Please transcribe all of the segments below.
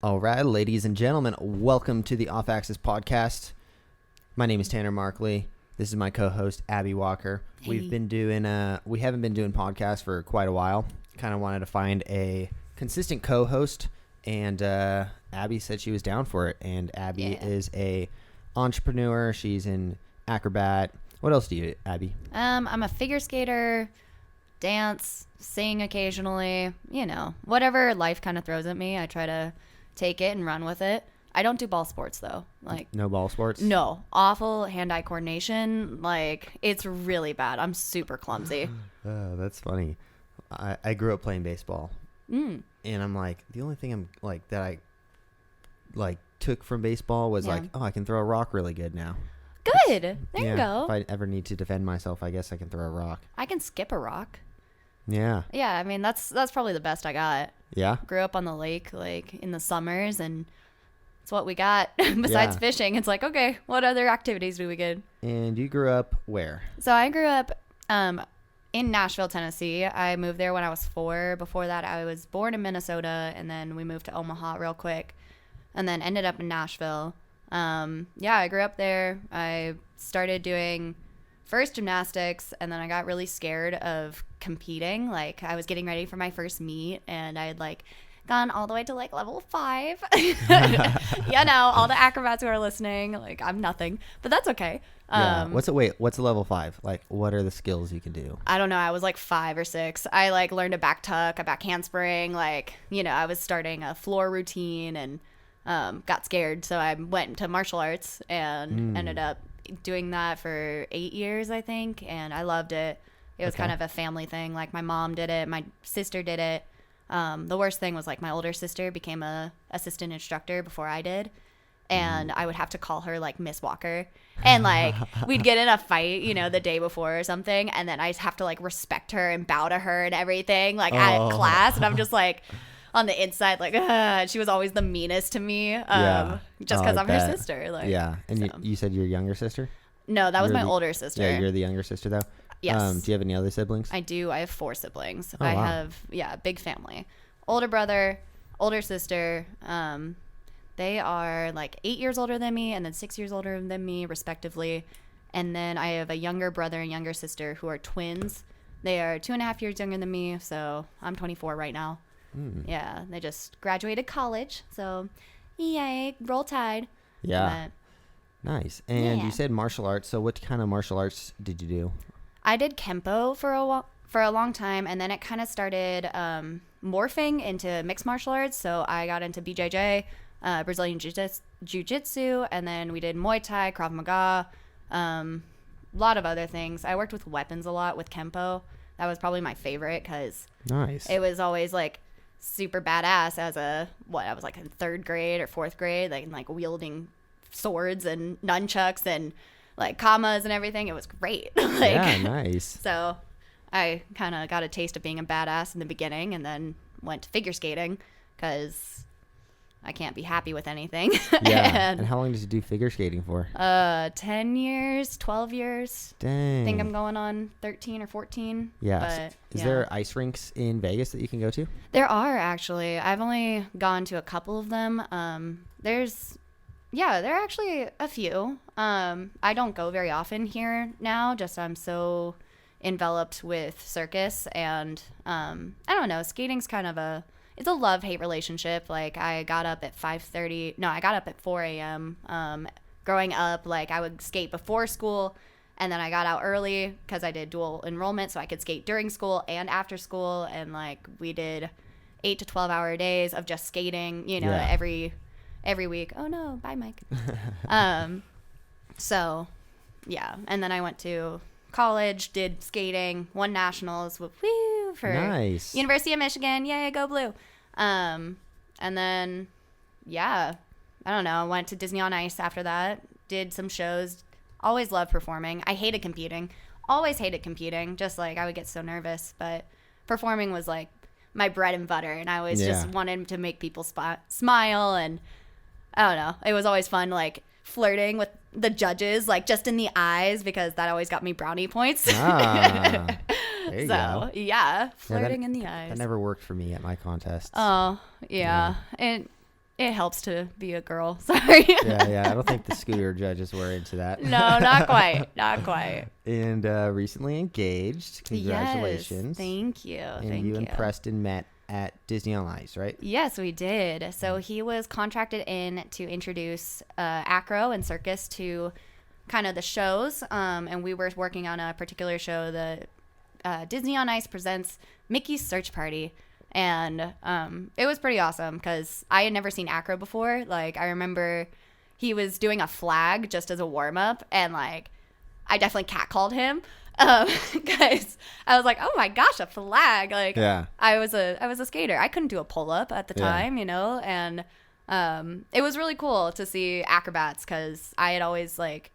All right, ladies and gentlemen, welcome to the Off Axis podcast. My name is Tanner Markley. This is my co-host, Abby Walker. Hey. We haven't been doing podcasts for quite a while. Kind of wanted to find a consistent co-host, and Abby said she was down for it. And Abby is a entrepreneur. She's an acrobat. What else do you do, Abby? I'm a figure skater, dance, sing occasionally, whatever life kind of throws at me. I try to take it and run with it. I don't do ball sports though. No ball sports? No. Awful hand-eye coordination. It's really bad. I'm super clumsy. That's funny. I grew up playing baseball. And I'm like, the only thing that I took from baseball was I can throw a rock really good now. Good. There you go. If I ever need to defend myself, I guess I can throw a rock. I can skip a rock. Yeah. Yeah, I mean, that's probably the best I got. Yeah? Grew up on the lake, in the summers, and it's what we got. Besides fishing, it's okay, what other activities do we get? And you grew up where? So I grew up in Nashville, Tennessee. I moved there when I was 4. Before that, I was born in Minnesota, and then we moved to Omaha real quick, and then ended up in Nashville. I grew up there. I started doing first gymnastics, and then I got really scared of competing. I was getting ready for my first meet, and I had gone all the way to level 5. All the acrobats who are listening, I'm nothing, but that's okay. What's a level 5? What are the skills you can do? I don't know. I was 5 or 6. I learned a back tuck, a back handspring. I was starting a floor routine and got scared. So I went to martial arts and ended up doing that for 8 years, I think. And I loved it. It was kind of a family thing. My mom did it. My sister did it. The worst thing was my older sister became a assistant instructor before I did. And I would have to call her Miss Walker. And we'd get in a fight, the day before or something. And then I just have to respect her and bow to her and everything at class. And I'm just on the inside, she was always the meanest to me. Just because I'm her sister. And you said your younger sister? No, that was my older sister. Yeah, you're the younger sister though? Yes. Do you have any other siblings? I do. I have 4 siblings. Oh, I wow. have, a big family. Older brother, older sister. They are 8 years older than me and then 6 years older than me, respectively. And then I have a younger brother and younger sister who are twins. They are 2.5 years younger than me, so I'm 24 right now. Yeah, they just graduated college, so yay, roll tide. Yeah. Nice. And you said martial arts, so what kind of martial arts did you do? I did Kempo for a long time, and then it kind of started morphing into mixed martial arts. So I got into BJJ, Brazilian Jiu-Jitsu, and then we did Muay Thai, Krav Maga, a lot of other things. I worked with weapons a lot with Kempo. That was probably my favorite because it was always super badass as I was in 3rd grade or 4th grade, wielding swords and nunchucks and kamas and everything. It was great. Yeah, nice. So I kind of got a taste of being a badass in the beginning, and then went to figure skating because I can't be happy with anything. Yeah. And how long did you do figure skating for? 10 years, 12 years. Dang. I think I'm going on 13 or 14. Yeah. But, Is there ice rinks in Vegas that you can go to? There are, actually. I've only gone to a couple of them. There are actually a few. I don't go very often here now, just I'm so enveloped with Circus, and I don't know, skating's kind of it's a love-hate relationship. I got up at 4 a.m. Growing up, I would skate before school, and then I got out early because I did dual enrollment, so I could skate during school and after school, and we did 8 to 12-hour days of just skating, every week. Oh no, bye Mike. So yeah, and then I went to college, did skating, won nationals for nice. University of Michigan. Yay, go blue. And then I don't know, went to Disney on Ice after that, did some shows. Always loved performing. I hated competing. Always hated competing. Just I would get so nervous, but performing was my bread and butter, and I always just wanted to make people smile, and I don't know. It was always fun flirting with the judges, just in the eyes, because that always got me brownie points. There you go. Yeah, flirting in the eyes. That never worked for me at my contest. Oh, yeah. And It helps to be a girl. Sorry. Yeah. I don't think the scooter judges were into that. No, not quite. Not quite. And recently engaged. Congratulations. Yes, thank you. And you and Preston met at Disney on Ice, right? Yes, we did. So he was contracted in to introduce Acro and Circus to kind of the shows. And we were working on a particular show, the Disney on Ice presents Mickey's Search Party. And it was pretty awesome because I had never seen Acro before. Like, I remember he was doing a flag just as a warm-up, and, like, I definitely catcalled him because I was like, oh, my gosh, a flag. Like, yeah. I was a skater. I couldn't do a pull-up at the time, you know, and it was really cool to see acrobats because I had always, like,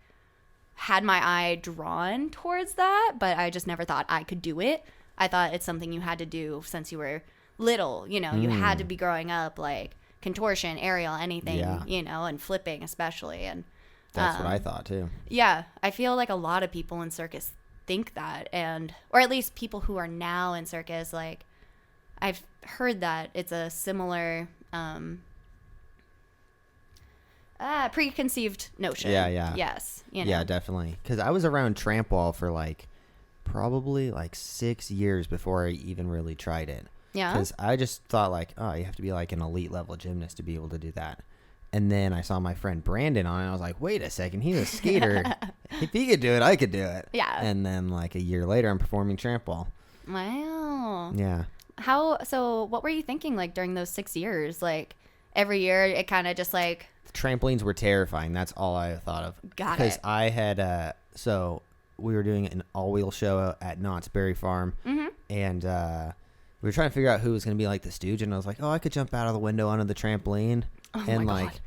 had my eye drawn towards that, but I just never thought I could do it. I thought it's something you had to do since you were little, you know, you had to be growing up, like contortion, aerial, anything, you know, and flipping especially. And that's what I thought too. Yeah, I feel like a lot of people in circus think that, and or at least people who are now in circus, like I've heard that it's a similar preconceived notion. Yeah. Yes. You know? Yeah, definitely. Because I was around tramp wall for like probably like 6 years before I even really tried it. Yeah. Because I just thought like, oh, you have to be like an elite level gymnast to be able to do that. And then I saw my friend Brandon on it. And I was like, wait a second, he's a skater. If he could do it, I could do it. Yeah. And then like a year later, I'm performing tramp wall. Wow. Yeah. So what were you thinking like during those 6 years? Like every year it kind of just like. Trampolines were terrifying. That's all I thought of. Got it. Because I had, so we were doing an all-wheel show at Knott's Berry Farm. Mm-hmm. And we were trying to figure out who was going to be like the stooge. And I was like, oh, I could jump out of the window onto the trampoline. Oh and my like, God.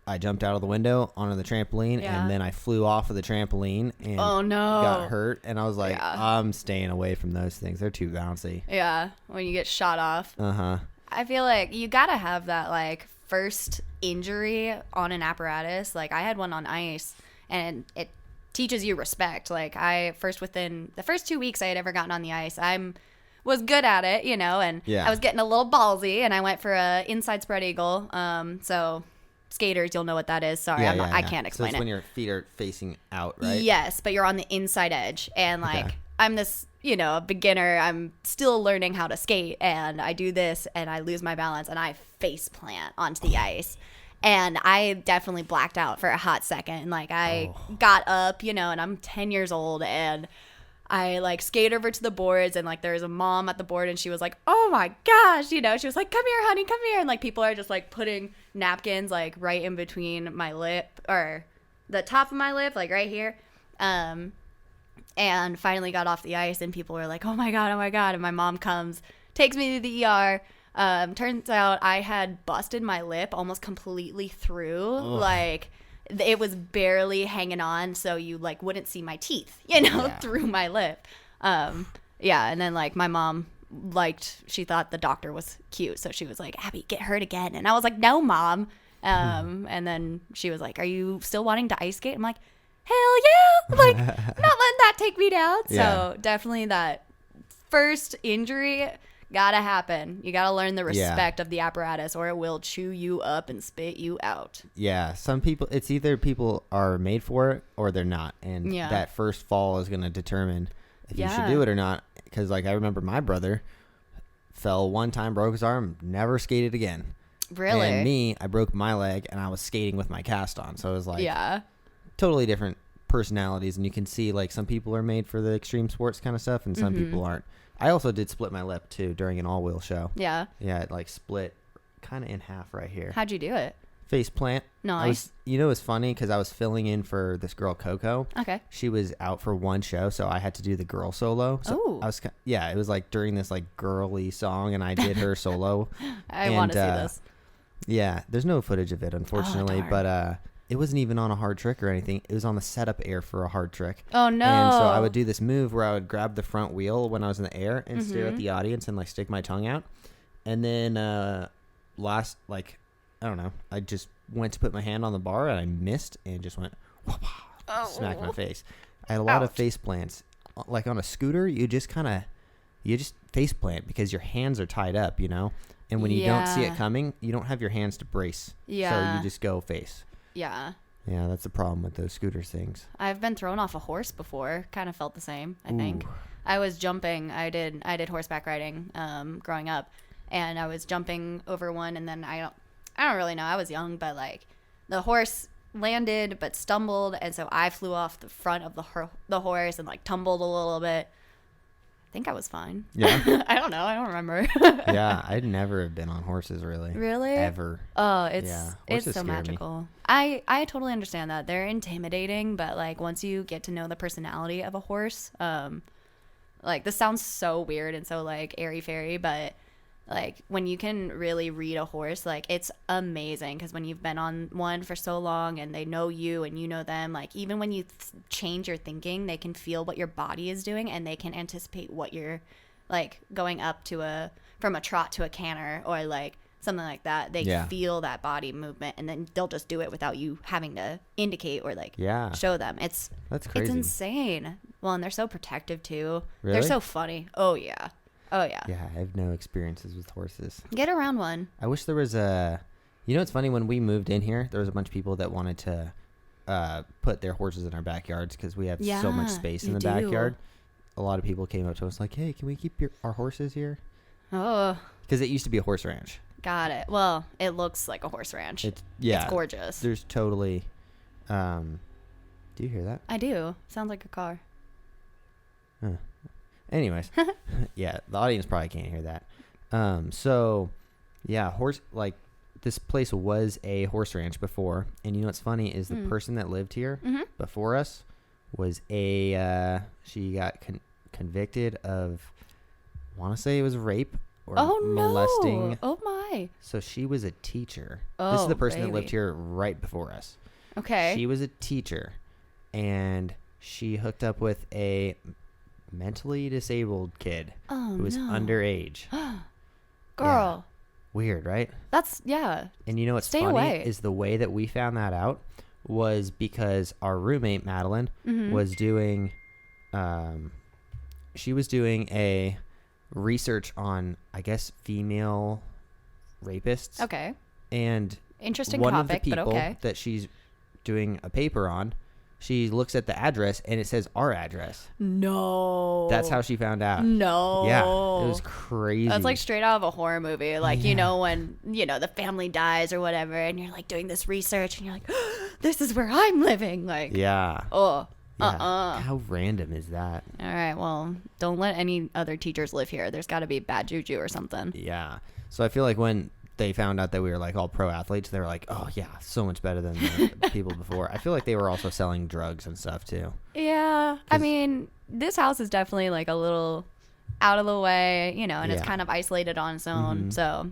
I jumped out of the window onto the trampoline. Yeah. And then I flew off of the trampoline and got hurt. And I was like, I'm staying away from those things. They're too bouncy. Yeah. When you get shot off. Uh-huh. I feel like you got to have that like first injury on an apparatus. Like I had one on ice and it teaches you respect. Like within the first 2 weeks I had ever gotten on the ice, was good at it, you know, and I was getting a little ballsy and I went for a inside spread eagle. So skaters, you'll know what that is. Sorry, I can't explain so it's when your feet are facing out, right? Yes, but you're on the inside edge. And like, I'm this, you know, beginner. I'm still learning how to skate and I do this and I lose my balance and I face plant onto the ice. And I definitely blacked out for a hot second. Like I got up, you know, and I'm 10 years old and I like skate over to the boards and like there's a mom at the board and she was like, oh my gosh, you know, she was like, come here, honey, come here. And like people are just like putting napkins like right in between my lip or the top of my lip, like right here. And finally got off the ice and people were like, oh my God. And my mom comes, takes me to the ER. Turns out I had busted my lip almost completely through. Ugh. Like it was barely hanging on, so you like wouldn't see my teeth, you know, through my lip. And then like my mom she thought the doctor was cute, so she was like, Abby, get hurt again. And I was like, no, Mom. And then she was like, are you still wanting to ice skate? I'm like, hell yeah, like not letting that take me down. So definitely that first injury gotta happen. You gotta learn the respect of the apparatus or it will chew you up and spit you out. Yeah, some people, it's either people are made for it or they're not, and that first fall is going to determine if you should do it or not. Because like I remember my brother fell one time, broke his arm, never skated again. Really? And me, I broke my leg and I was skating with my cast on, so it was like totally different personalities. And you can see like some people are made for the extreme sports kind of stuff and some people aren't. I also did split my lip too during an all-wheel show. Yeah, it like split kind of in half right here. How'd you do it? Face plant. Nice. You know, it was funny because I was filling in for this girl Coco. Okay. She was out for one show, so I had to do the girl solo. So I was, it was like during this like girly song, and I did her solo. I want to see this. Yeah, there's no footage of it, unfortunately, but it wasn't even on a hard trick or anything. It was on the setup air for a hard trick. Oh, no. And so I would do this move where I would grab the front wheel when I was in the air and stare at the audience and like stick my tongue out. And then last, like, I don't know, I just went to put my hand on the bar and I missed and just went, smacked my face. I had a lot of face plants. Like on a scooter, you just face plant because your hands are tied up, you know? And when you don't see it coming, you don't have your hands to brace. Yeah. So you just go face. Yeah. Yeah, that's the problem with those scooter things. I've been thrown off a horse before. Kind of felt the same, I think. I was jumping. I did horseback riding growing up, and I was jumping over one, and then I don't really know. I was young, but like the horse landed but stumbled, and so I flew off the front of the horse and like tumbled a little bit. I think I was fine. Yeah. I don't know. I don't remember. Yeah, I'd never have been on horses really. Really? Ever. Oh, it's so Me. magical. I totally understand that. They're intimidating, but like once you get to know the personality of a horse, like this sounds so weird and so like airy-fairy, but like when you can really read a horse, like it's amazing because when you've been on one for so long and they know you and you know them, like even when you change your thinking, they can feel what your body is doing and they can anticipate what you're like going up to from a trot to a canter or like something like that. They feel that body movement and then they'll just do it without you having to indicate or like show them. That's crazy. It's insane. Well, and they're so protective too. Really? They're so funny. Oh yeah. Yeah, I have no experiences with horses. Get around one. I wish there was it's funny, when we moved in here, there was a bunch of people that wanted to put their horses in our backyards because we have so much space in the backyard. A lot of people came up to us like, hey, can we keep our horses here? Oh. Because it used to be a horse ranch. Got it. Well, it looks like a horse ranch. It's gorgeous. There's totally... do you hear that? I do. Sounds like a car. Huh. Anyways, yeah, the audience probably can't hear that. So, yeah, this place was a horse ranch before, and you know what's funny is the person that lived here before us was she got convicted of, I want to say it was rape or molesting. No. Oh my! So she was a teacher. This is the person that lived here right before us. Okay. She was a teacher, and she hooked up with a mentally disabled kid who was underage. Girl. Yeah. Weird, right? That's, yeah. And you know what's funny is the way that we found that out was because our roommate, Madeline, was doing, she was doing a research on, I guess, female rapists. Okay. And interesting one topic, of the people but okay. that she's doing a paper on, she looks at the address and it says our address. No. That's how she found out. No. Yeah. It was crazy. That's like straight out of a horror movie. Like, you know, when, the family dies or whatever and you're like doing this research and you're like, oh, this is where I'm living. Like, yeah. Oh, yeah. How random is that? All right. Well, don't let any other teachers live here. There's got to be bad juju or something. Yeah. So I feel like when they found out that we were like all pro athletes, they were like, oh yeah, so much better than the people before. I feel like they were also selling drugs and stuff too. Yeah. I mean, this house is definitely like a little out of the way, and it's kind of isolated on its own. So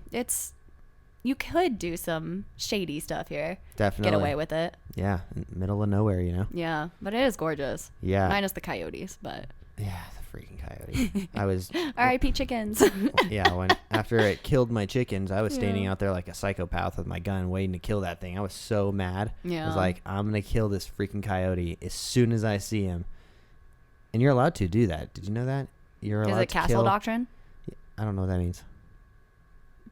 you could do some shady stuff here. Definitely. Get away with it. Yeah. In the middle of nowhere, Yeah. But it is gorgeous. Yeah. Minus the coyotes, but. Yeah. Freaking coyote. I was R.I.P. chickens. Yeah, after it killed my chickens, I was standing out there like a psychopath with my gun waiting to kill that thing. I was so mad. Yeah. I was like, I'm gonna kill this freaking coyote as soon as I see him. And you're allowed to do that. Did you know that? You're allowed to kill. Is it castle doctrine? I don't know what that means.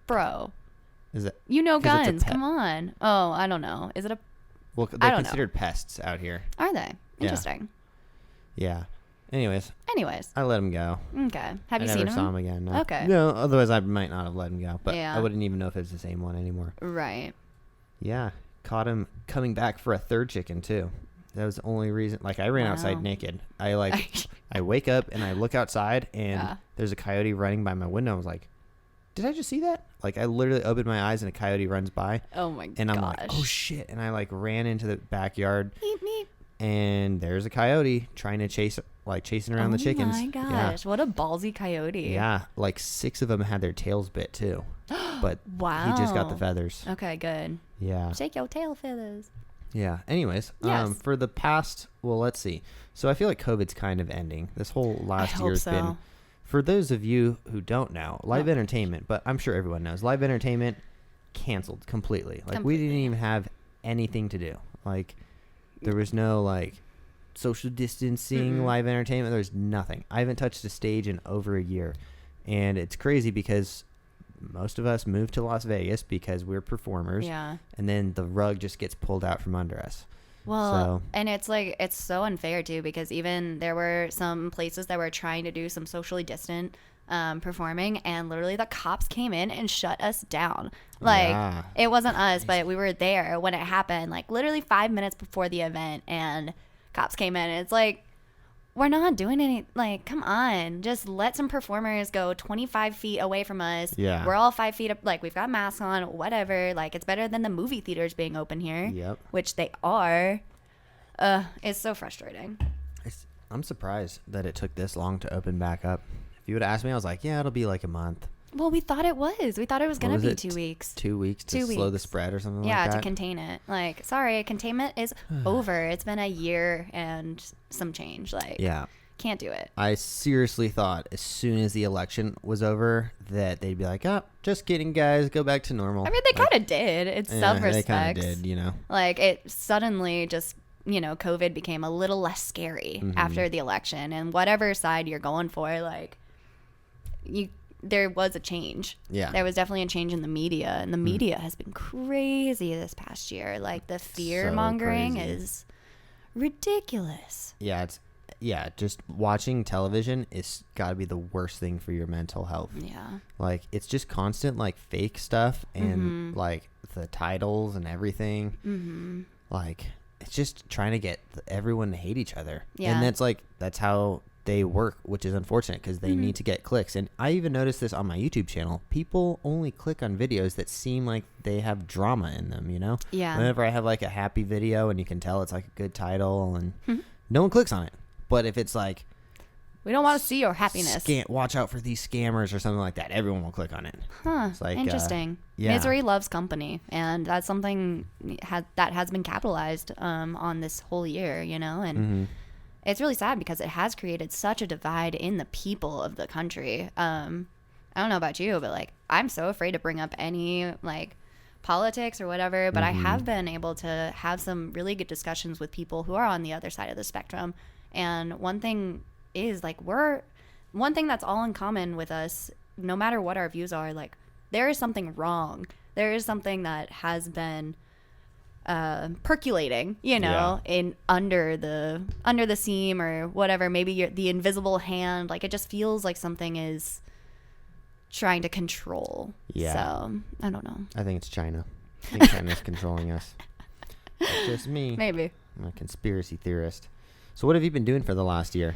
Bro. Is it? Guns. Come on. Oh, I don't know. Is it a? Well, they're considered pests out here. Are they? Interesting. Yeah. Anyways, I let him go. Okay. Have you seen him? I never saw him again. No. Okay. No, otherwise I might not have let him go. But I wouldn't even know if it's the same one anymore. Right. Yeah. Caught him coming back for a third chicken, too. That was the only reason. Like, I ran outside naked. I wake up and I look outside and there's a coyote running by my window. I was like, did I just see that? Like, I literally opened my eyes and a coyote runs by. Oh, my gosh. And I'm like, oh, shit. And I, ran into the backyard. Meep, meep. And there's a coyote trying to chasing around the chickens. Oh my gosh, what a ballsy coyote. Yeah, 6 of them had their tails bit too. But wow. He just got the feathers. Okay, good. Yeah. Shake your tail feathers. Yeah. Anyways, yes. For the past, let's see. So I feel like COVID's kind of ending. This whole last year's been, for those of you who don't know, live entertainment, but I'm sure everyone knows, live entertainment canceled completely. We didn't even have anything to do. There was no social distancing, live entertainment. There's nothing. I haven't touched a stage in over a year. And it's crazy because most of us moved to Las Vegas because we're performers. Yeah. And then the rug just gets pulled out from under us. Well, and it's like, it's so unfair too, because even there were some places that were trying to do some socially distant performing, and literally the cops came in and shut us down. Like, it wasn't us, but we were there when it happened, like literally 5 minutes before the event, and cops came in, and it's like, we're not doing any, like, come on, just let some performers go 25 feet away from us. Yeah. We're all 5 feet up, like, we've got masks on, whatever. Like, it's better than the movie theaters being open here. Yep. Which they are. It's so frustrating. I'm surprised that it took this long to open back up. If you would have asked me, I was like, yeah, it'll be like a month. Well, we thought it was. We thought it was going to be 2 weeks. 2 weeks to slow the spread or something like that? Yeah, to contain it. Like, sorry, containment is over. It's been a year and some change. Like, yeah. Can't do it. I seriously thought as soon as the election was over that they'd be like, oh, just kidding, guys. Go back to normal. I mean, they kind of did. It's self-respect. They kind of did, you know. Like, it suddenly just, you know, COVID became a little less scary after the election. And whatever side you're going for, like, there was a change. Yeah. There was definitely a change in the media, and the media has been crazy this past year. Like, the fear mongering is ridiculous. Yeah, just watching television is got to be the worst thing for your mental health. Yeah. Like, it's just constant, like, fake stuff and, like, the titles and everything. Mm-hmm. Like, it's just trying to get everyone to hate each other. Yeah. And that's how they work, which is unfortunate because they need to get clicks. And I even noticed this on my YouTube channel. People only click on videos that seem like they have drama in them, you know? Yeah. Whenever I have like a happy video and you can tell it's like a good title and no one clicks on it. But if it's like, we don't want to see your happiness. Watch out for these scammers or something like that, everyone will click on it. Huh. It's like, interesting. Yeah. Misery loves company. And that's something that has been capitalized on this whole year, you know? And it's really sad because it has created such a divide in the people of the country. I don't know about you, but like, I'm so afraid to bring up any like politics or whatever, but I have been able to have some really good discussions with people who are on the other side of the spectrum. And one thing is like, one thing that's all in common with us, no matter what our views are, like, there is something wrong. There is something that has been percolating, you know, in under the seam or whatever. Maybe the invisible hand, like, it just feels like something is trying to control. Yeah. So I don't know. I think it's China. I think China's controlling us. It's just me. Maybe. I'm a conspiracy theorist. So what have you been doing for the last year?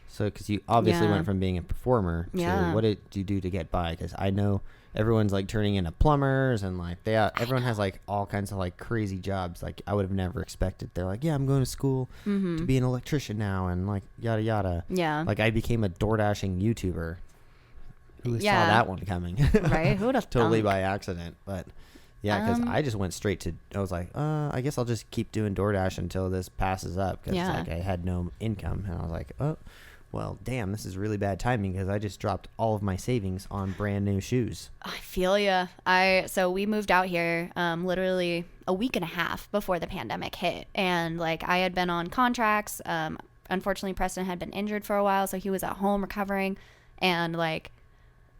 So, because you obviously went from being a performer to what did you do to get by? Because I know everyone's like turning into plumbers and like everyone has like all kinds of like crazy jobs. Like, I would have never expected. They're like, yeah, I'm going to school to be an electrician now and like yada yada. Yeah. Like, I became a door dashing YouTuber. Who saw that one coming? Right? Who would have totally by accident, but. Yeah, because I just went straight to, I was like, I guess I'll just keep doing DoorDash until this passes up. Because like, I had no income. And I was like, oh, well, damn, this is really bad timing because I just dropped all of my savings on brand new shoes. I feel ya. So we moved out here literally a week and a half before the pandemic hit. And like, I had been on contracts. Unfortunately, Preston had been injured for a while, so he was at home recovering. And like,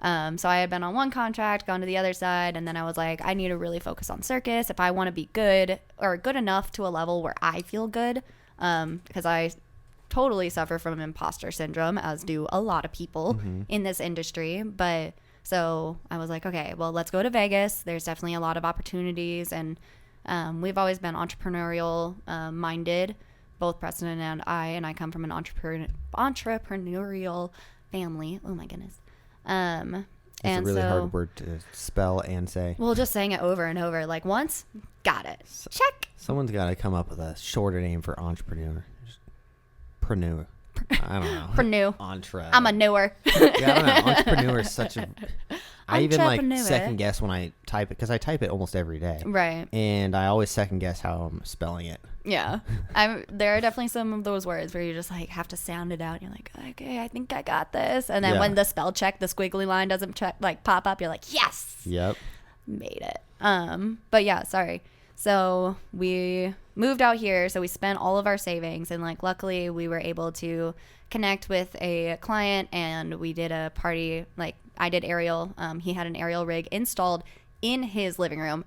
so I had been on one contract, gone to the other side, and then I was like, I need to really focus on Circus if I want to be good or good enough to a level where I feel good, because I totally suffer from imposter syndrome, as do a lot of people in this industry. But so I was like, okay, well, let's go to Vegas. There's definitely a lot of opportunities, and we've always been entrepreneurial minded, both Preston and I come from an entrepreneurial family. Oh my goodness. It's a really hard word to spell and say. Well, just saying it over and over, like once, got it. Check. Someone's got to come up with a shorter name for entrepreneur. Preneur. I don't know. Prenew. I'm a newer. Yeah, I don't know. Entrepreneur is such a... I even like second guess when I type it, because I type it almost every day. Right. And I always second guess how I'm spelling it. Yeah. There are definitely some of those words where you just like have to sound it out. And you're like, okay, I think I got this. And then when the spell check, the squiggly line doesn't pop up, you're like, yes. Yep. Made it. But yeah, sorry. So we moved out here. So we spent all of our savings, and like, luckily we were able to connect with a client, and we did a party, like I did aerial. He had an aerial rig installed in his living room.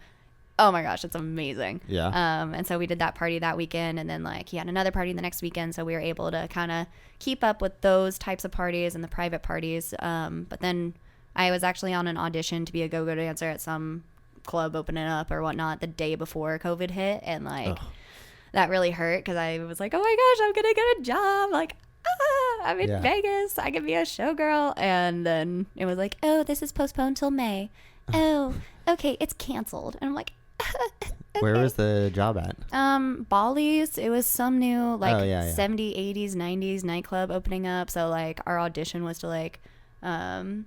Oh my gosh, it's amazing. Yeah. And so we did that party that weekend, and then like he had another party the next weekend, so we were able to kind of keep up with those types of parties and the private parties. But then I was actually on an audition to be a go-go dancer at some club opening up or whatnot the day before COVID hit, and like that really hurt because I was like, oh my gosh, I'm gonna get a job, like I'm in Vegas, I can be a showgirl. And then it was like, oh, this is postponed till May. Oh, okay, it's canceled. And I'm like, okay. Where was the job at? Bally's. It was some new like 70s, 80s, 90s nightclub opening up. So like our audition was to like Night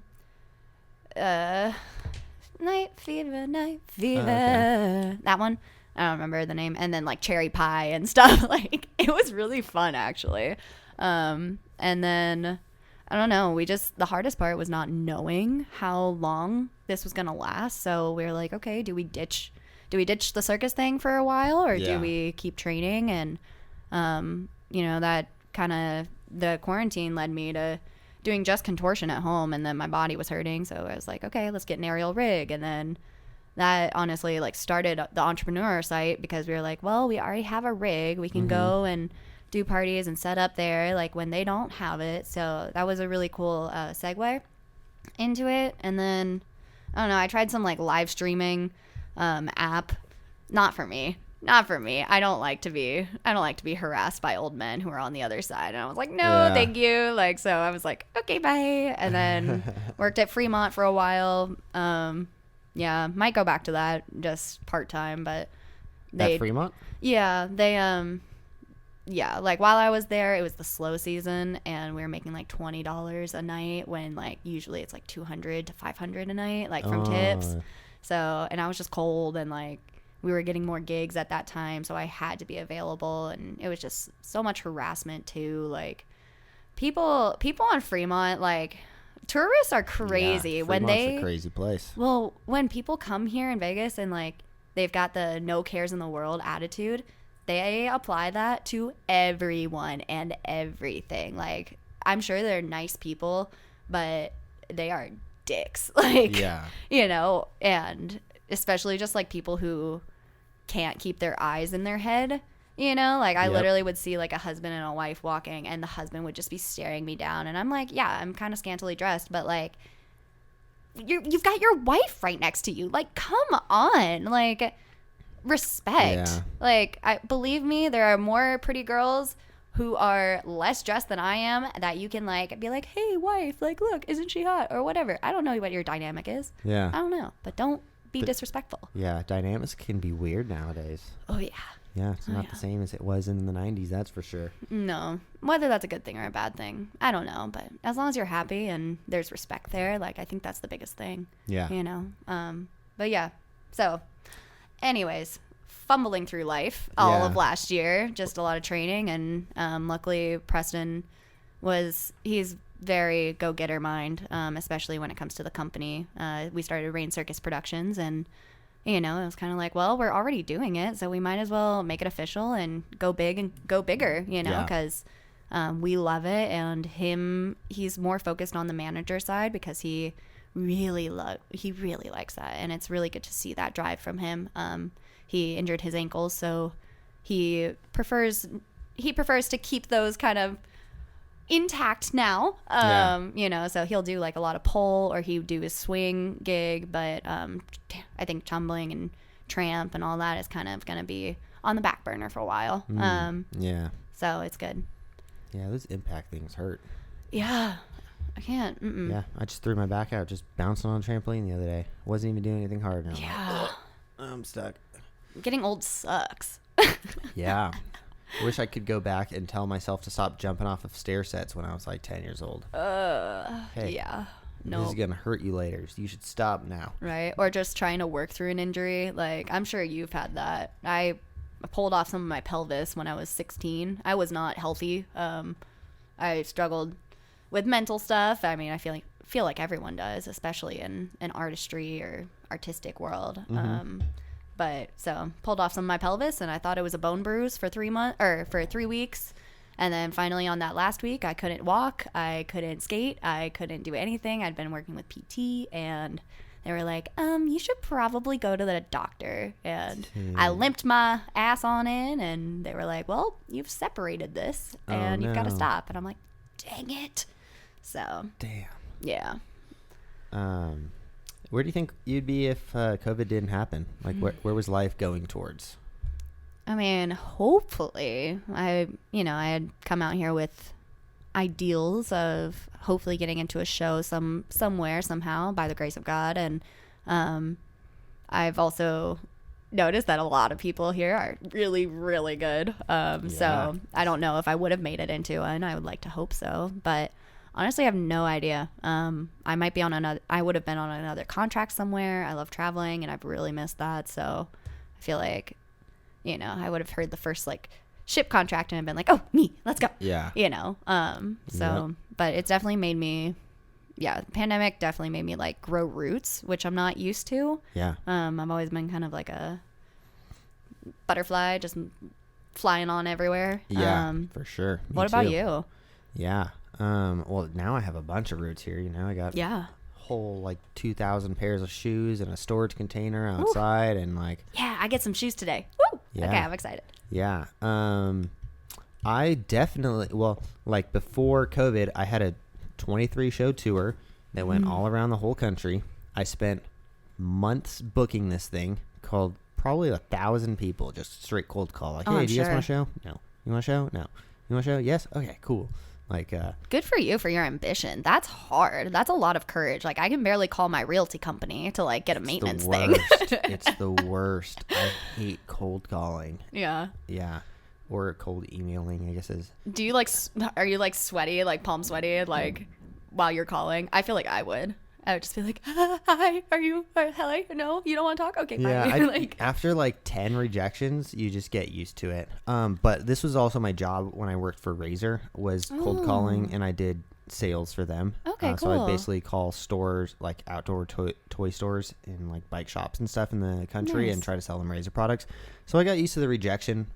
Fever, okay. That one. I don't remember the name. And then like Cherry Pie and stuff. Like it was really fun actually. And then I don't know, the hardest part was not knowing how long this was gonna last. So we were like, okay, do we ditch the circus thing for a while, or do we keep training? And that kind of, the quarantine led me to doing just contortion at home, and then my body was hurting, so I was like, okay, let's get an aerial rig. And then that honestly like started the Entrepreneur site, because we were like, well, we already have a rig, we can go and do parties and set up there like when they don't have it. So that was a really cool segue into it. And then I don't know, I tried some like live streaming app. Not for me. I don't like to be harassed by old men who are on the other side. And I was like, no, thank you. Like, so I was like, okay, bye. And then worked at Fremont for a while. Might go back to that just part-time, but at Fremont? Yeah, they like while I was there, it was the slow season, and we were making like $20 a night when like usually it's like $200 to $500 a night, like from tips. So, and I was just cold, and like we were getting more gigs at that time, so I had to be available, and it was just so much harassment too. Like people on Fremont, like tourists are crazy. Yeah, when Fremont's a crazy place. Well, when people come here in Vegas and like they've got the no cares in the world attitude, they apply that to everyone and everything. Like, I'm sure they're nice people, but they are dicks. Like, and especially just like people who can't keep their eyes in their head, like I literally would see like a husband and a wife walking, and the husband would just be staring me down, and I'm like, yeah, I'm kind of scantily dressed, but like you've got your wife right next to you. Like, come on, like respect. Like, believe me, there are more pretty girls who are less dressed than I am that you can like be like, hey wife, like look, isn't she hot, or whatever. I don't know what your dynamic is. I don't know, but don't be disrespectful. Dynamics can be weird nowadays. It's not the same as it was in the 90s, that's for sure. No, whether that's a good thing or a bad thing, I don't know, but as long as you're happy and there's respect there, like I think that's the biggest thing. But yeah, so anyways, fumbling through life all of last year, just a lot of training, and luckily Preston he's very go-getter mind, especially when it comes to the company. We started Rain Circus Productions, and it was kind of like, well, we're already doing it, so we might as well make it official and go big and go bigger, because we love it. And he's more focused on the manager side because he really likes that, and it's really good to see that drive from him. He injured his ankles, so he prefers to keep those kind of intact now. So he'll do like a lot of pole, or he would do his swing gig, but I think tumbling and tramp and all that is kind of going to be on the back burner for a while. So it's good. Those impact things hurt. I can't. I just threw my back out just bouncing on a trampoline the other day. Wasn't even doing anything hard. Like, I'm stuck. Getting old sucks. I wish I could go back and tell myself to stop jumping off of stair sets when I was like 10 years old. Hey, no, this is gonna hurt you later, so you should stop now. Right? Or just trying to work through an injury. Like, I'm sure you've had that. I pulled off some of my pelvis when I was 16. I was not healthy. I struggled with mental stuff. I mean, I feel like everyone does, especially in an artistry or artistic world. But so pulled off some of my pelvis, and I thought it was a bone bruise for 3 weeks, And then finally on that last week, I couldn't walk, I couldn't skate, I couldn't do anything. I'd been working with PT, and they were like, you should probably go to the doctor. And I limped my ass on in, and they were like, well, you've separated this, and you've got to stop. And I'm like, dang it. So. Damn. Yeah. Where do you think you'd be if COVID didn't happen? Like, where was life going towards? I mean, hopefully, I had come out here with ideals of hopefully getting into a show somewhere, somehow, by the grace of God. And I've also noticed that a lot of people here are really, really good. So I don't know if I would have made it into one. I would like to hope so. But honestly, I have no idea. I might be I would have been on another contract somewhere. I love traveling, and I've really missed that. So I feel like, I would have heard the first like ship contract and I've been like, oh, me, let's go. Yeah. But it's definitely made me, the pandemic definitely made me like grow roots, which I'm not used to. Yeah. I've always been kind of like a butterfly, just flying on everywhere. Yeah, for sure. Me what about too. you? Yeah. Well, now I have a bunch of roots here. I got whole like 2,000 pairs of shoes in a storage container outside. Ooh. And like, I get some shoes today. Woo! Yeah. Okay, I'm excited. Yeah. I definitely, like before COVID, I had a 23 show tour that went all around the whole country. I spent months booking this thing, called probably 1,000 people, just straight cold call. Like, hey, do you guys want a show? No. You want a show? No. You want a show? Yes. Okay, cool. Like, good for you for your ambition. That's hard. That's a lot of courage. Like, I can barely call my realty company to like get a maintenance thing. It's the worst. I hate cold calling. Yeah. Yeah. Or cold emailing, I guess is. Do you are you like sweaty, like palm sweaty, like while you're calling? I feel like I would just be like, hi, are you, hello? No, you don't want to talk? Okay, yeah, fine. After like 10 rejections, you just get used to it. But this was also my job when I worked for Razor, was cold calling, and I did sales for them. Okay, cool. So I'd basically call stores, like outdoor toy stores and like bike shops and stuff in the country, and try to sell them Razor products. So I got used to the rejection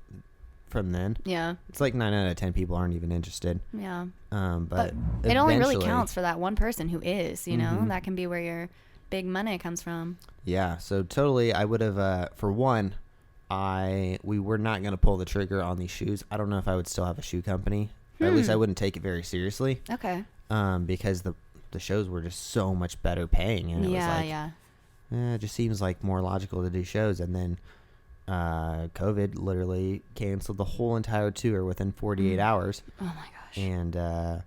from then. Yeah. It's like 9 out of 10 people aren't even interested. Yeah. But it only really counts for that one person who is, that can be where your big money comes from. Yeah. So totally, I would have, for one, we were not going to pull the trigger on these shoes. I don't know if I would still have a shoe company. At least I wouldn't take it very seriously. Okay. Because the shows were just so much better paying. And it was like, it just seems like more logical to do shows. And then COVID literally canceled the whole entire tour within 48 hours. Oh my gosh. And I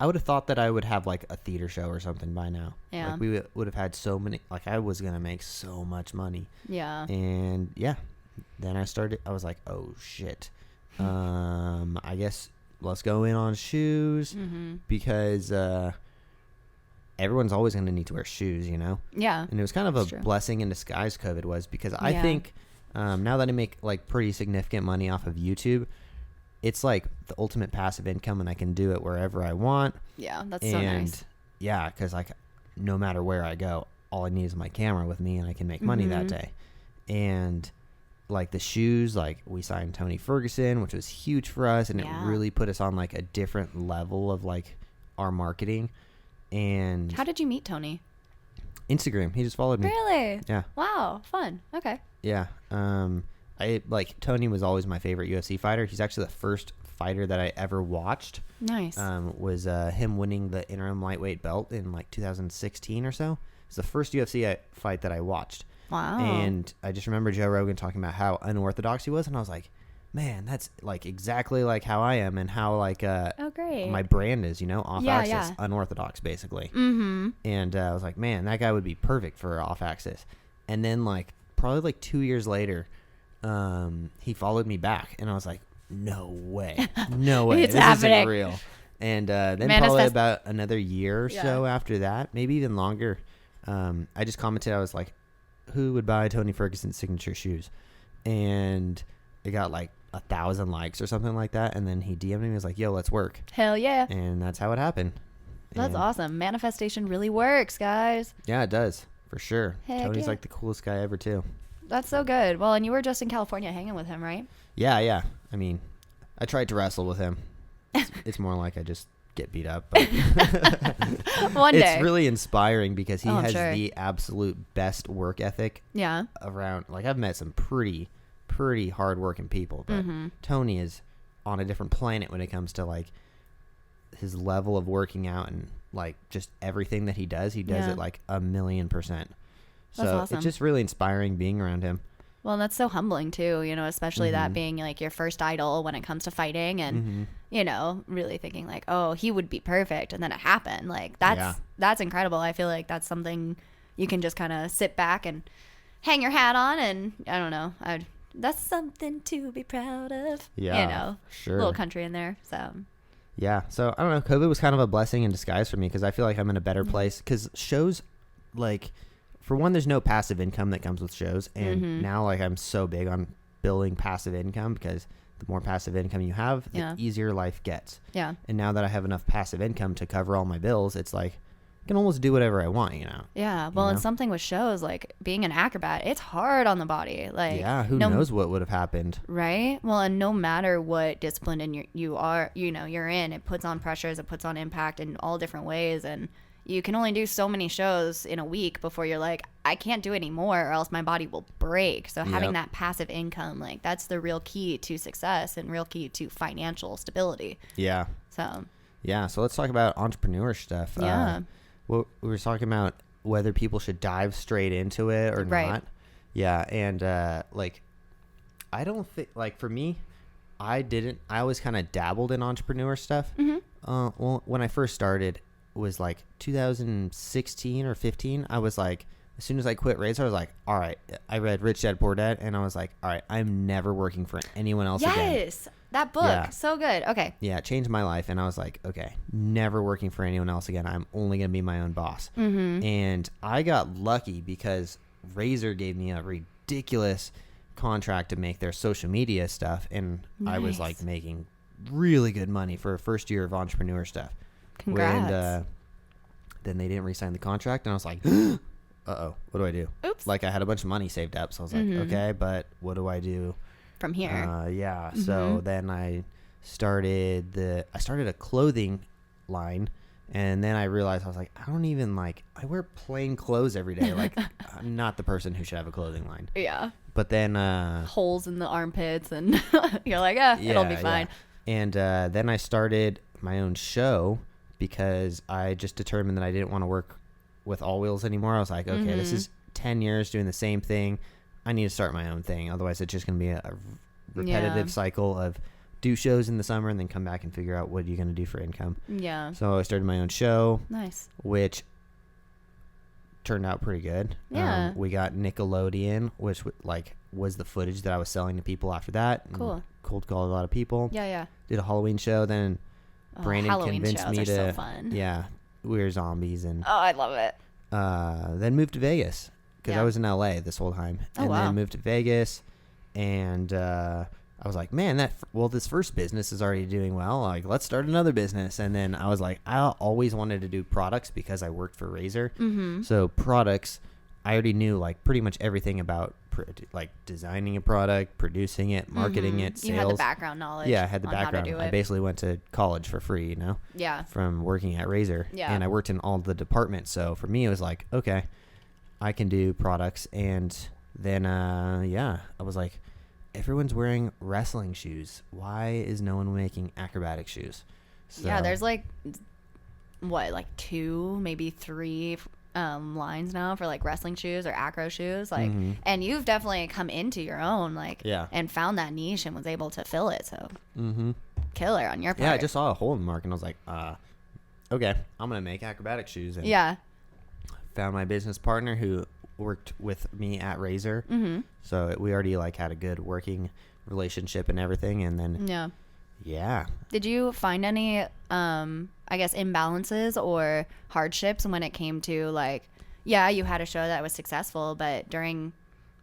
would have thought that I would have like a theater show or something by now. Yeah. Like we would have had so many, like I was going to make so much money. Yeah. And then I was like, oh shit. I guess let's go in on shoes because everyone's always going to need to wear shoes, Yeah. And it was kind of a blessing in disguise, COVID was, because I think now that I make like pretty significant money off of YouTube, it's like the ultimate passive income, and I can do it wherever I want. Yeah, that's so nice. Yeah, because like no matter where I go, all I need is my camera with me, and I can make money that day. And like the shoes, like we signed Tony Ferguson, which was huge for us, and it really put us on like a different level of like our marketing. And how did you meet Tony? Instagram. He just followed me. Really? Yeah. Wow. Fun. Okay. Yeah. I like Tony was always my favorite UFC fighter. He's actually the first fighter that I ever watched. Nice. Was him winning the interim lightweight belt in like 2016 or so. It's the first UFC fight that I watched. Wow. And I just remember Joe Rogan talking about how unorthodox he was, and I was like, man, that's like exactly like how I am, and how like great. My brand is, off axis, unorthodox basically. And I was like, man, that guy would be perfect for off axis. And then like probably like 2 years later, he followed me back, and I was like, no way, It's this happening. isn't real. And then probably about another year or so after that, maybe even longer, I just commented, I was like, who would buy Tony Ferguson's signature shoes? And it got like 1,000 likes or something like that, and then he DM'd me and was like, yo, let's work. Hell yeah. And that's how it happened. That's awesome. Manifestation really works, guys. Yeah, it does, for sure. Heck Tony's like the coolest guy ever too. That's so good. Well, and you were just in California hanging with him, right? Yeah. I mean, I tried to wrestle with him. It's more like I just get beat up. But One day. It's really inspiring because he has sure. the absolute best work ethic. Yeah. Around, like, I've met some pretty hardworking people, but Tony is on a different planet when it comes to like his level of working out and like just everything that he does it like 1,000,000%. So That's awesome. It's just really inspiring being around him. Well, that's so humbling too, you know, especially that being like your first idol when it comes to fighting and, you know, really thinking like, oh, he would be perfect. And then it happened. Like that's incredible. I feel like that's something you can just kind of sit back and hang your hat on. And I don't know, that's something to be proud of. Yeah, you know, sure. Little country in there. So yeah. So I don't know. COVID was kind of a blessing in disguise for me because I feel like I'm in a better place because shows, like, for one, there's no passive income that comes with shows. And now, like, I'm so big on building passive income because the more passive income you have, the easier life gets. Yeah. And now that I have enough passive income to cover all my bills, it's like I can almost do whatever I want, you know? Yeah. Well, and something with shows, like being an acrobat, it's hard on the body. Like, yeah, who knows what would have happened. Right. Well, and no matter what discipline you are, you know, you're in, it puts on pressures, it puts on impact in all different ways. And you can only do so many shows in a week before you're like, I can't do any more or else my body will break. So having that passive income, like that's the real key to success and real key to financial stability. Yeah. So let's talk about entrepreneur stuff. Yeah. Well, we were talking about whether people should dive straight into it or not. Yeah. And like, I don't think, like, for me, I always kind of dabbled in entrepreneur stuff. Well, when I first started, was like 2016 or 15. I was like, as soon as I quit Razor, I was like, all right, I read Rich Dad Poor Dad and I was like, all right, I'm never working for anyone else again. Yes, that book, so good. Okay. Yeah, it changed my life. And I was like, okay, never working for anyone else again. I'm only going to be my own boss. And I got lucky because Razor gave me a ridiculous contract to make their social media stuff. And I was like making really good money for a first year of entrepreneur stuff. Congrats. And then they didn't re-sign the contract, and I was like, uh-oh, what do I do? Oops. Like, I had a bunch of money saved up, so I was like, okay, but what do I do from here? So then I started a clothing line, and then I realized I was like, I don't even, like, I wear plain clothes every day. Like, I'm not the person who should have a clothing line. Yeah. But then holes in the armpits, and you're like, it'll be fine. Yeah. And then I started my own show because I just determined that I didn't want to work with All Wheels anymore. I was like, okay, this is 10 years doing the same thing. I need to start my own thing. Otherwise, it's just going to be a repetitive cycle of do shows in the summer and then come back and figure out what you're going to do for income. Yeah. So I started my own show. Nice. Which turned out pretty good. Yeah. We got Nickelodeon, which was the footage that I was selling to people after that. Cool. Cold called a lot of people. Yeah. Did a Halloween show. Then Brandon Halloween convinced me are to so fun. Yeah, we were zombies and I love it. Then moved to Vegas because I was in LA this whole time, and then moved to Vegas, and I was like, man, this first business is already doing well. Like, let's start another business. And then I was like, I always wanted to do products because I worked for Razor. So products, I already knew like pretty much everything about like designing a product, producing it, marketing it, sales. You had the background knowledge. Yeah, I had the background. How to do it. I basically went to college for free, you know? Yeah. From working at Razor. Yeah. And I worked in all the departments. So for me, it was like, okay, I can do products. And then, I was like, everyone's wearing wrestling shoes. Why is no one making acrobatic shoes? So, yeah, there's like, like 2, maybe 3 lines now for like wrestling shoes or acro shoes, like, and you've definitely come into your own, like, and found that niche and was able to fill it. So killer on your part. Yeah, I just saw a hole in the market and I was like, okay, I'm gonna make acrobatic shoes. And found my business partner who worked with me at Razor. So we already like had a good working relationship and everything. And then did you find any I guess imbalances or hardships when it came to like, you had a show that was successful, but during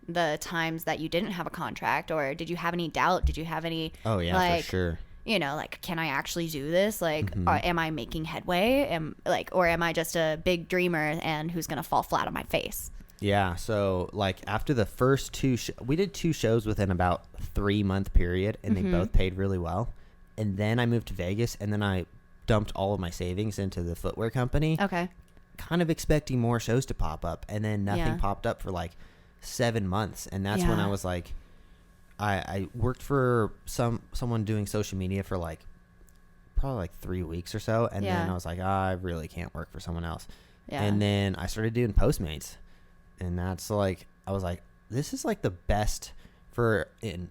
the times that you didn't have a contract, or did you have any doubt? Did you have any for sure, you know, like, can I actually do this? Like, am I making headway? Or am I just a big dreamer and who's gonna fall flat on my face? Yeah, so like after the first 2 we did 2 shows within about 3-month period, and they both paid really well. and then I moved to Vegas, and then I dumped all of my savings into the footwear company. Okay. Kind of expecting more shows to pop up, and then nothing popped up for like 7 months, and that's when I was like, I worked for someone doing social media for like probably like 3 weeks or so, and then I was like, I really can't work for someone else. And then I started doing Postmates, and that's like, I was like, this is like the best for an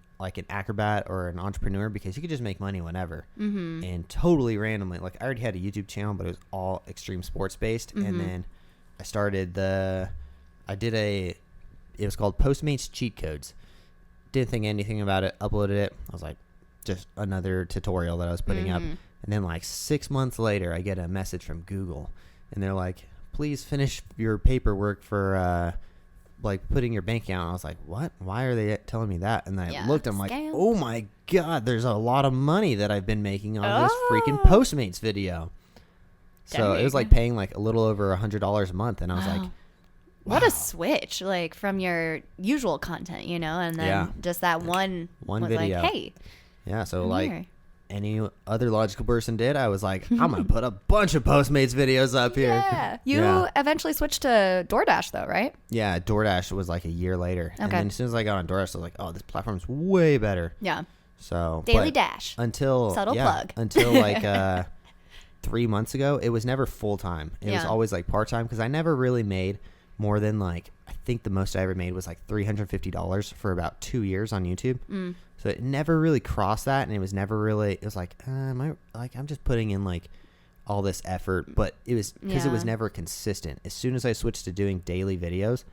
acrobat or an entrepreneur, because you could just make money whenever. And totally randomly, like I already had a YouTube channel, but it was all extreme sports based. And then I started it was called Postmates Cheat Codes. Didn't think anything about it, uploaded it. I was like, just another tutorial that I was putting up. And then like 6 months later, I get a message from Google, and they're like, please finish your paperwork for like putting your bank account. And I was like, what? Why are they telling me that? And then I looked, I'm like, oh my God, there's a lot of money that I've been making on this freaking Postmates video. So it was like paying like a little over $100 a month. And I was like, wow. What a switch, like from your usual content, and then just that one video. Like, hey. Yeah. So like any other logical person did, I was like, I'm going to put a bunch of Postmates videos up here. Yeah. You eventually switched to DoorDash though, right? Yeah. DoorDash was like a year later. Okay. And then as soon as I got on DoorDash, I was like, oh, this platform's way better. Yeah. So Daily Dash. Subtle plug. Until like 3 months ago, it was never full time. It was always like part time, because I never really made more than like, I think the most I ever made was like $350 for about 2 years on YouTube. So it never really crossed that, and it was never really, it was like, I'm just putting in like all this effort, but it was because it was never consistent. As soon as I switched to doing daily videos,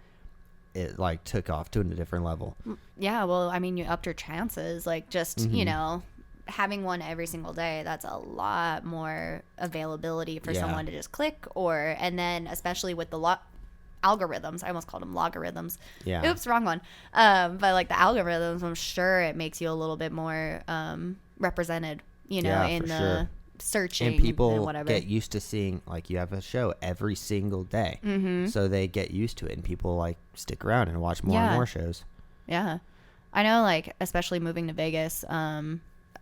it like took off to a different level. Yeah. Well, I mean, you upped your chances, like just, having one every single day. That's a lot more availability for someone to just click and then especially with the algorithms. I almost called them logarithms. Yeah. Oops, wrong one. But like the algorithms, I'm sure it makes you a little bit more represented, in the searching. And people get used to seeing like you have a show every single day. So they get used to it, and people like stick around and watch more and more shows. Yeah. I know, like, especially moving to Vegas,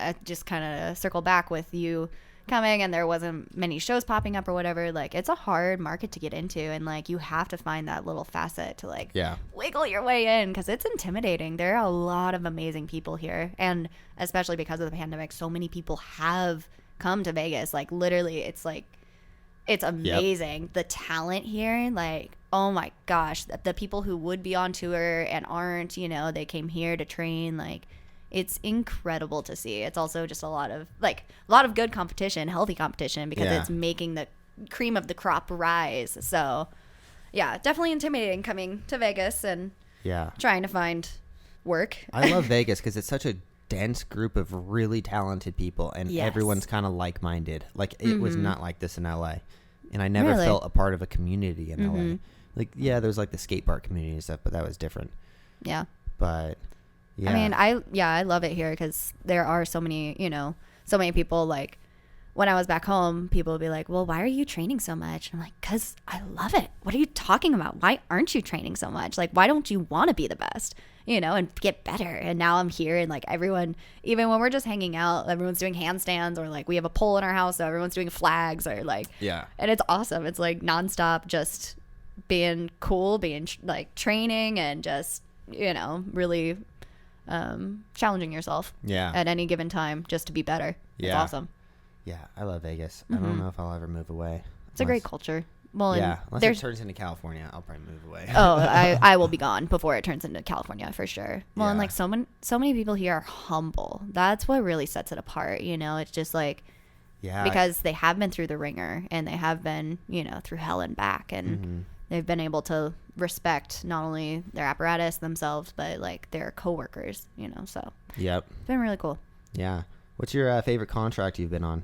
I just kind of circle back with you coming and there wasn't many shows popping up or whatever. Like, it's a hard market to get into, and like you have to find that little facet to like wiggle your way in, because it's intimidating. There are a lot of amazing people here, and especially because of the pandemic, so many people have come to Vegas. Like literally, it's like, it's amazing. The talent here, like, oh my gosh, the people who would be on tour and aren't, they came here to train. Like, it's incredible to see. It's also just a lot of good competition, healthy competition, because it's making the cream of the crop rise. So yeah, definitely intimidating coming to Vegas and trying to find work. I love Vegas because it's such a dense group of really talented people, and everyone's kind of like-minded. Like, it was not like this in LA, and I never felt a part of a community in LA. Like, there's like the skate park community and stuff, but that was different. Yeah. But I mean, I love it here because there are so many, so many people. Like, when I was back home, people would be like, well, why are you training so much? And I'm like, because I love it. What are you talking about? Why aren't you training so much? Like, why don't you want to be the best, and get better? And now I'm here, and like everyone, even when we're just hanging out, everyone's doing handstands, or like we have a pole in our house, so everyone's doing flags, or like, and it's awesome. It's like nonstop, just being cool, being like training, and just, really challenging yourself at any given time just to be better. It's awesome. Yeah, I love Vegas. I don't know if I'll ever move away. It's a great culture. Well, unless it turns into California, I'll probably move away. Oh, I will be gone before it turns into California for sure. Well, and like so many people here are humble. That's what really sets it apart. It's just like, because they have been through the ringer, and they have been, through hell and back, and they've been able to respect not only their apparatus themselves, but like their coworkers. So it's been really cool. Yeah. What's your favorite contract you've been on?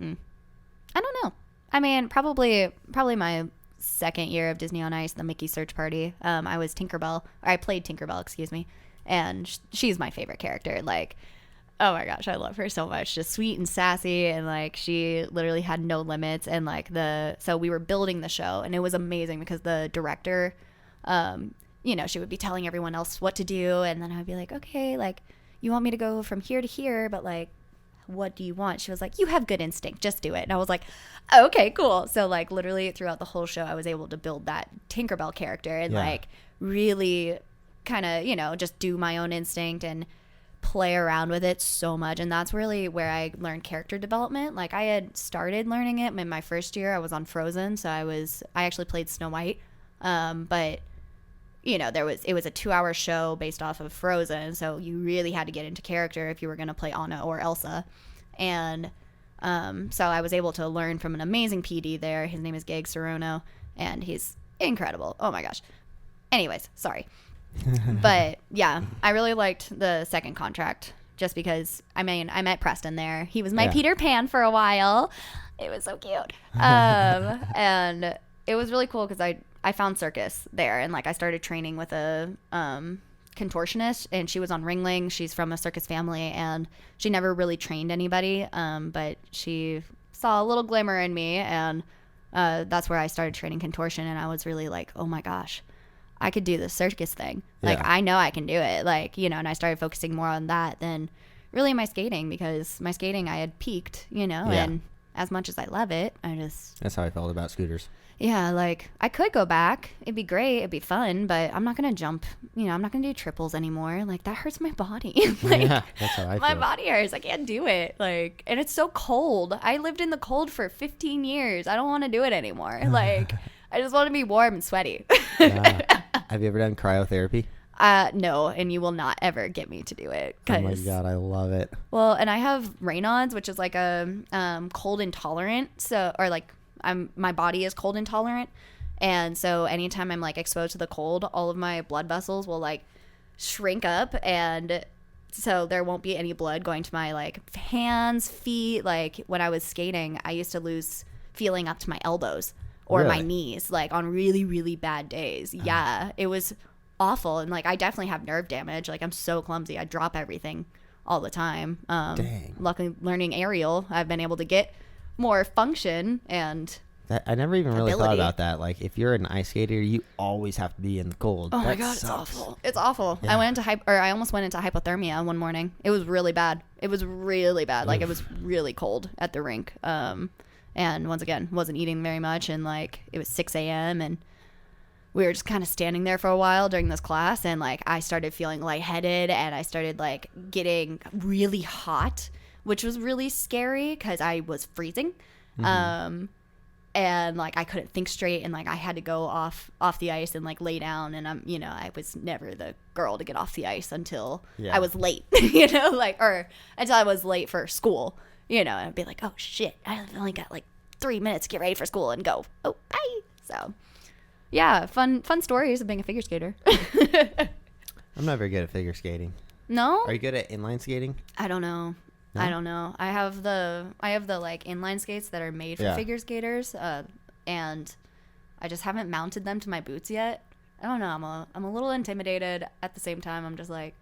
I don't know. I mean, probably my second year of Disney on Ice, the Mickey Search Party. I was Tinkerbell. Or I played Tinkerbell, excuse me. And she's my favorite character. Like, oh my gosh, I love her so much. Just sweet and sassy, and like she literally had no limits. And like so we were building the show, and it was amazing because the director, she would be telling everyone else what to do, and then I would be like, okay, like, you want me to go from here to here, but like, what do you want? She was like, you have good instinct, just do it. And I was like, okay, cool. So like literally throughout the whole show, I was able to build that Tinkerbell character and like really kind of, you know, just do my own instinct and play around with it so much. And that's really where I learned character development. Like I had started learning it in my first year. I was on Frozen, so I actually played Snow White, but you know, it was a 2-hour show based off of Frozen, so you really had to get into character if you were going to play Anna or Elsa. And so I was able to learn from an amazing PD there. His name is Gag Sorono, and he's incredible. Oh my gosh. Anyways, sorry. But yeah, I really liked the second contract just because, I mean, I met Preston there. He was my Peter Pan for a while. It was so cute. And it was really cool because I found Circus there, and like I started training with a contortionist, and she was on Ringling. She's from a circus family, and she never really trained anybody, but she saw a little glimmer in me, and that's where I started training contortion. And I was really like, oh my gosh, I could do the circus thing. Like I know I can do it, like, you know. And I started focusing more on that than really my skating, because my skating, I had peaked, you know. And as much as I love it, that's how I felt about scooters. Yeah, like, I could go back. It'd be great. It'd be fun. But I'm not going to jump. You know, I'm not going to do triples anymore. Like, that hurts my body. Like, yeah, that's how I feel. My body hurts. I can't do it. Like, and it's so cold. I lived in the cold for 15 years. I don't want to do it anymore. Like, I just want to be warm and sweaty. Have you ever done cryotherapy? No, and you will not ever get me to do it. Oh my God, I love it. Well, and I have Raynaud's, which is like a cold intolerant. So, or like, my body is cold intolerant, and so anytime I'm like exposed to the cold, all of my blood vessels will like shrink up, and so there won't be any blood going to my like hands, feet. Like when I was skating, I used to lose feeling up to my elbows or my knees, like on really, really bad days. Yeah, it was awful. And like I definitely have nerve damage. Like I'm so clumsy. I drop everything all the time. Dang. Luckily, learning aerial, I've been able to get more function and I never even really ability. thought about that. Like if you're an ice skater, you always have to be in the cold. Oh that my God, sucks. it's awful. It's awful. Yeah. I almost went into hypothermia one morning. It was really bad. It was really bad. Like it was really cold at the rink. And once again, wasn't eating very much, and like it was 6 a.m. and we were just kind of standing there for a while during this class, and like I started feeling lightheaded, and I started like getting really hot, which was really scary because I was freezing. And like I couldn't think straight, and like I had to go off the ice and like lay down, and I was never the girl to get off the ice until I was late, or until I was late for school, and I'd be like, oh shit, I've only got like 3 minutes to get ready for school and go. Oh, bye. So yeah, fun stories of being a figure skater. I'm not very good at figure skating. No? Are you good at inline skating? I don't know. No? I don't know. I have the like inline skates that are made for figure skaters, and I just haven't mounted them to my boots yet. I don't know. I'm a little intimidated. At the same time, I'm just like,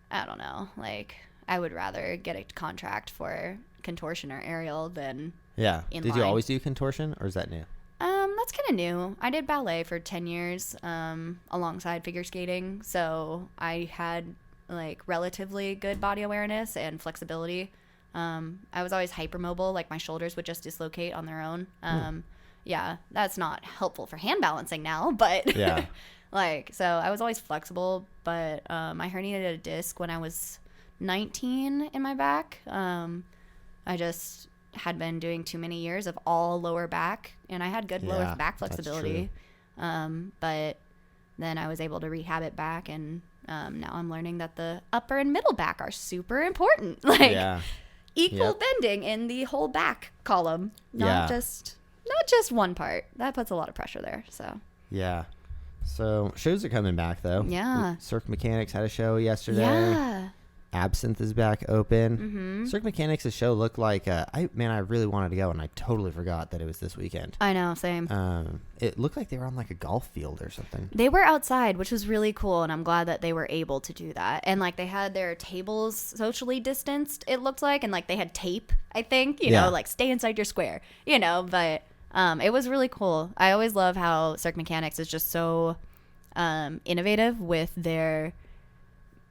I don't know. Like I would rather get a contract for contortion or aerial than inline. Did you always do contortion, or is that new? That's kind of new. I did ballet for 10 years alongside figure skating, so I had like relatively good body awareness and flexibility. I was always hypermobile, like my shoulders would just dislocate on their own. Yeah, that's not helpful for hand balancing now, but like, so I was always flexible, but I herniated a disc when I was 19 in my back. I just had been doing too many years of all lower back, and I had good lower back flexibility. But then I was able to rehab it back, and now I'm learning that the upper and middle back are super important. Like equal bending in the whole back column, not just one part. That puts a lot of pressure there. So so shows are coming back though. Cirque Mechanics had a show yesterday. Absinthe is back open. Cirque Mechanics' show looked like I really wanted to go, and I totally forgot that it was this weekend. I know, same. It looked like they were on like a golf field or something. They were outside, which was really cool, and I'm glad that they were able to do that. And like they had their tables socially distanced, it looked like, and like they had tape, I think, you know, like stay inside your square, but it was really cool. I always love how Cirque Mechanics is just so innovative with their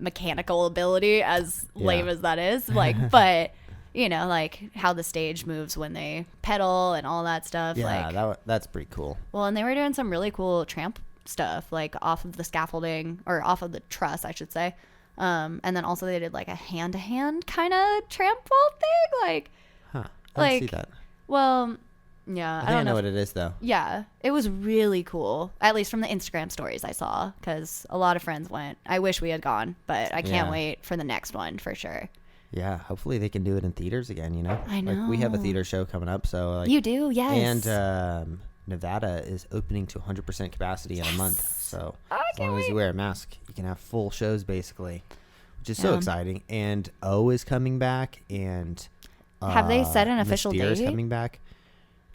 mechanical ability, as lame as that is. Like, but you know, like how the stage moves when they pedal and all that stuff. Yeah, like, that's pretty cool. Well, and they were doing some really cool tramp stuff, like off of the scaffolding, or off of the truss, I should say. And then also they did like a hand-to-hand kind of tramp vault thing. Like, I didn't see that. Well, yeah, I don't know what it is though. Yeah, it was really cool, at least from the Instagram stories I saw, because a lot of friends went. I wish we had gone, but I can't wait for the next one for sure. Yeah, hopefully they can do it in theaters again, you know? I know. Like, we have a theater show coming up, so... Like, you do, yes. And Nevada is opening to 100% capacity in a month, so as long as you wear a mask, you can have full shows, basically, which is so exciting. And O is coming back, and... have they set an official date? is coming back.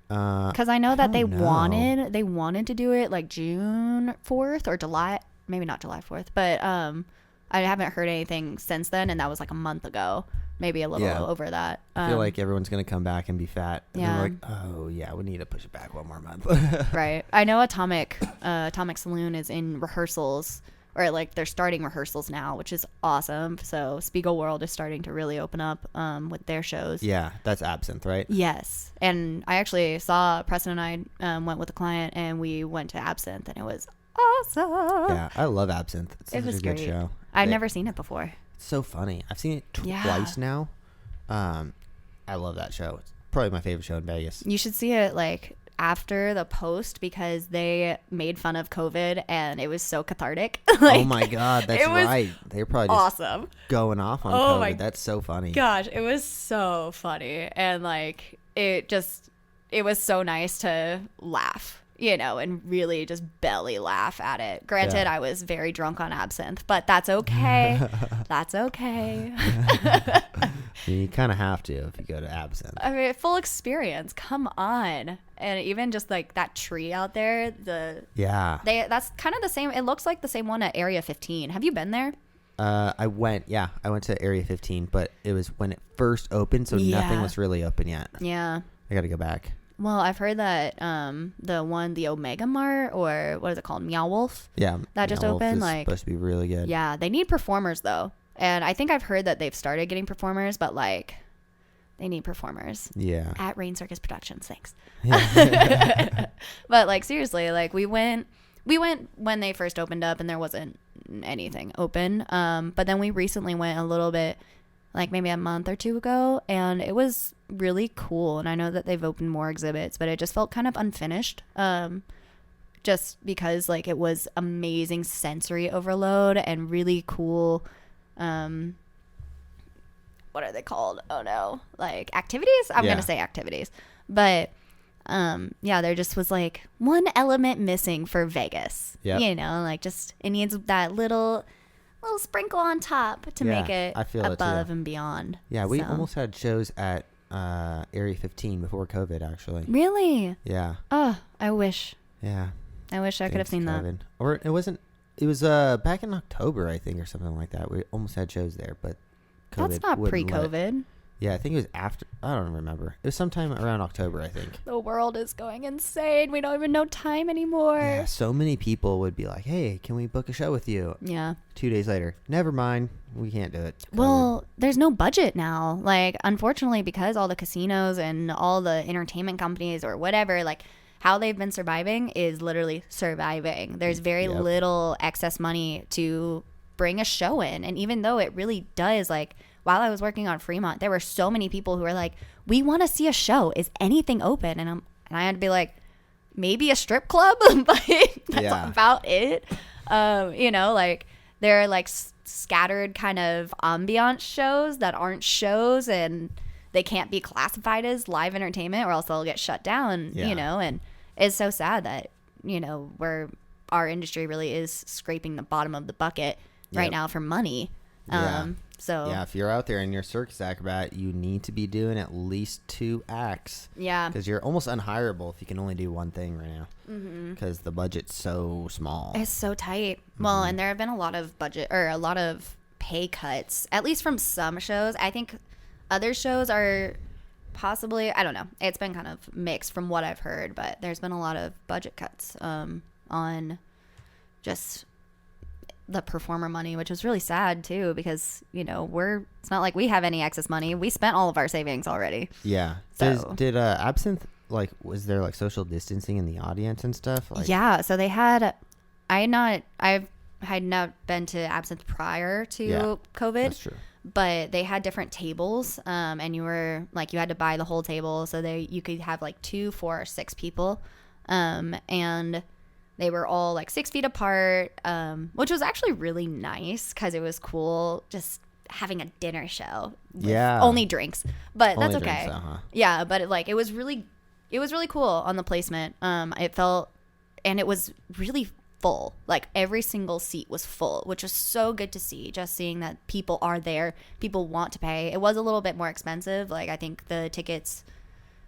Because I know that they wanted to do it, like, June 4th or July... Maybe not July 4th, but... I haven't heard anything since then, and that was like a month ago, maybe a little over that. I feel like everyone's going to come back and be fat. And yeah. they're like, oh, yeah, we need to push it back one more month. Right. I know Atomic Saloon is in rehearsals, or like they're starting rehearsals now, which is awesome. So Spiegel World is starting to really open up with their shows. Yeah, that's Absinthe, right? Yes. And I actually saw Preston and I went with a client, and we went to Absinthe, and it was awesome. Yeah, I love Absinthe. It's such a good show. I've never seen it before. It's so funny. I've seen it twice now. I love that show. It's probably my favorite show in Vegas. You should see it like after the post, because they made fun of COVID and it was so cathartic. Like, oh my God, that's right. They're probably just awesome going off on COVID. That's so funny. Gosh, it was so funny. And like it was so nice to laugh, you know, and really just belly laugh at it. Granted, I was very drunk on absinthe, but that's okay. That's okay. You kind of have to if you go to Absinthe. I mean, full experience. Come on. And even just like that tree out there, that's kind of the same. It looks like the same one at Area 15. Have you been there? I went to Area 15, but it was when it first opened, so nothing was really open yet. Yeah. I got to go back. Well, I've heard that the Omega Mart, or what is it called, Meow Wolf? Yeah, that just opened. Like, supposed to be really good. Yeah, they need performers though, and I think I've heard that they've started getting performers, but like, they need performers. Yeah. At Rain Circus Productions, thanks. Yeah. But like seriously, like we went when they first opened up, and there wasn't anything open. But then we recently went a little bit, like maybe a month or two ago, and it was really cool. And I know that they've opened more exhibits, but it just felt kind of unfinished, just because like it was amazing sensory overload and really cool what are they called? Oh no, like activities. I'm gonna say activities, but there just was like one element missing for Vegas. You know, like just it needs that little sprinkle on top to make it above and beyond. Yeah, we almost had shows at Area 15 before COVID, actually. Really? Yeah. Oh, I wish. Yeah. I wish I could have seen COVID. That. Or it wasn't. It was back in October, I think, or something like that. We almost had shows there, but COVID that's not pre-COVID. Yeah, I think it was after. I don't remember. It was sometime around October, I think. The world is going insane. We don't even know time anymore. Yeah, so many people would be like, hey, can we book a show with you? Yeah. 2 days later, never mind. We can't do it. COVID. Well, there's no budget now. Like, unfortunately, because all the casinos and all the entertainment companies or whatever, like, how they've been surviving is literally surviving. There's very little excess money to bring a show in. And even though it really does, like, while I was working on Fremont, there were so many people who were like, we want to see a show. Is anything open? And I had to be like, maybe a strip club, but that's about it. You know, like there are like scattered kind of ambiance shows that aren't shows, and they can't be classified as live entertainment or else they'll get shut down, you know, and it's so sad that, you know, our industry really is scraping the bottom of the bucket right now for money. So if you're out there and you're a circus acrobat, you need to be doing at least 2 acts. Yeah. Because you're almost unhireable if you can only do one thing right now. Because the budget's so small. It's so tight. Well, and there have been a lot of a lot of pay cuts, at least from some shows. I think other shows are possibly, I don't know. It's been kind of mixed from what I've heard, but there's been a lot of budget cuts on just the performer money, which was really sad too, because it's not like we have any excess money. We spent all of our savings already. Yeah. So Did Absinthe, like, was there like social distancing in the audience and stuff? Like, yeah. So they had, I had not been to Absinthe prior to COVID. that's true. But they had different tables, and you had to buy the whole table, so you could have like 2, 4, or 6 people, and they were all like 6 feet apart, which was actually really nice because it was cool just having a dinner show with only drinks, but Only that's okay. drinks, Yeah, but it was really cool on the placement. It felt, and it was really full. Like every single seat was full, which was so good to see. Just seeing that people are there, people want to pay. It was a little bit more expensive. Like I think the tickets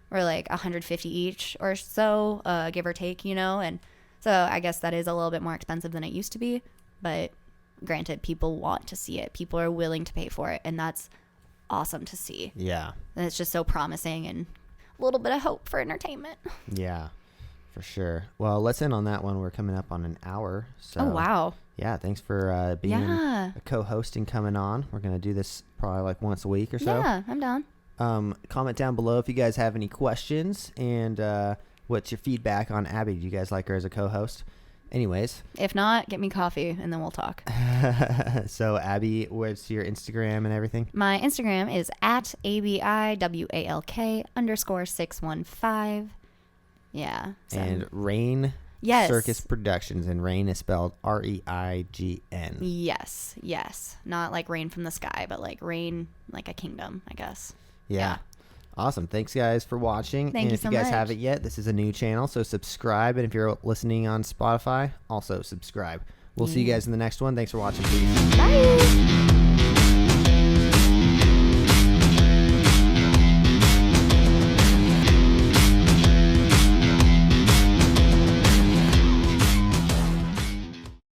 were like $150 each or so, give or take, and so I guess that is a little bit more expensive than it used to be. But granted, people want to see it. People are willing to pay for it, and that's awesome to see. Yeah. And it's just so promising and a little bit of hope for entertainment. Yeah. For sure. Well, let's end on that one. We're coming up on an hour. So, oh, wow. Yeah, thanks for being a co-host and coming on. We're going to do this probably like once a week or so. Yeah, I'm down. Comment down below if you guys have any questions and what's your feedback on Abby. Do you guys like her as a co-host? Anyways. If not, get me coffee and then we'll talk. So, Abby, what's your Instagram and everything? My Instagram is at ABIWALK_615. Yeah. So. And Rain Circus Productions, and Rain is spelled REIGN. Yes. Not like rain from the sky, but like rain, like a kingdom, I guess. Yeah. Awesome. Thanks, guys, for watching. Thank you if so you guys much. haven't yet, this is a new channel, so subscribe. And if you're listening on Spotify, also subscribe. We'll see you guys in the next one. Thanks for watching. Peace. Bye.